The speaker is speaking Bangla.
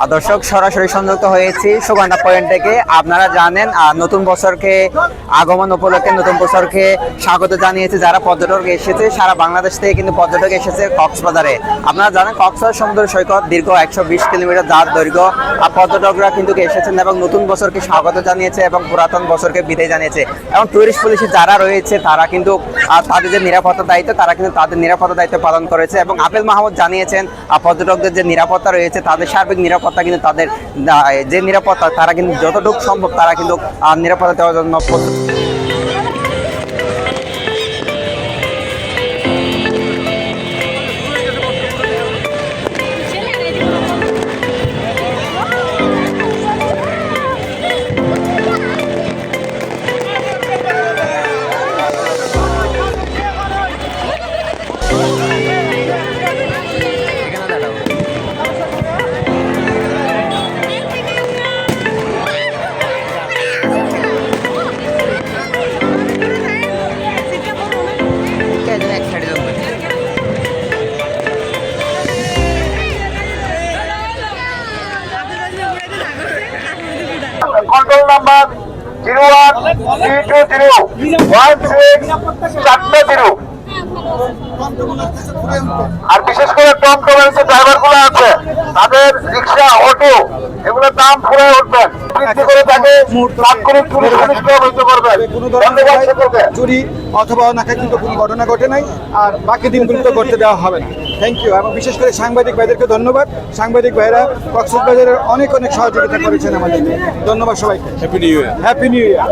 দর্শক সরাসরি সংযুক্ত হয়েছি সুগন্ধা পয়েন্ট থেকে। আপনারা জানেন নতুন বছরকে আগমন উপলক্ষে নতুন বছরকে স্বাগত জানিয়েছে যারা পর্যটক এসেছে সারা বাংলাদেশ থেকে, কিন্তু পর্যটক এসেছে কক্সবাজারে। আপনারা জানেন কক্সবাজার সমুদ্র সৈকত দীর্ঘ 120 কিলোমিটার যার দৈর্ঘ্য। পর্যটকরা কিন্তু এসেছেন এবং নতুন বছরকে স্বাগত জানিয়েছে এবং পুরাতন বছরকে বিদায় জানিয়েছে। এবং টুরিস্ট পুলিশে যারা রয়েছে তারা কিন্তু তাদের যে নিরাপত্তা দায়িত্ব তারা কিন্তু তাদের নিরাপত্তা দায়িত্ব পালন করেছে। এবং আবেল মাহমুদ জানিয়েছেন পর্যটকদের যে নিরাপত্তা রয়েছে তাদের সার্বিক নিরাপত্তা কিন্তু তাদের যে নিরাপত্তা তারা কিন্তু যতটুকু সম্ভব তারা কিন্তু নিরাপত্তা দেওয়ার জন্য প্রস্তুত। কন্ট্রোল নাম্বার 01320164 আর বিশেষ করে টমটমের যে ড্রাইভার গুলো আছে তাদের রিক্সা অটো এগুলোর দাম ফুরে উঠবেন, বৃদ্ধি করে তাকে তাৎক্ষণিক পুলিশ হইতে পারবেন। চুরি অথবা অনাকাঙ্ক্ষিত কোনো ঘটনা ঘটে নাই, আর বাকি দিনগুলো করতে দেওয়া হবে না। Thank you. এবং বিশেষ করে সাংবাদিক ভাইদেরকে ধন্যবাদ। সাংবাদিক ভাইরা কক্সবাজারের অনেক সহযোগিতা করেছেন আমাদেরকে। ধন্যবাদ সবাইকে। Happy new year. Happy new year.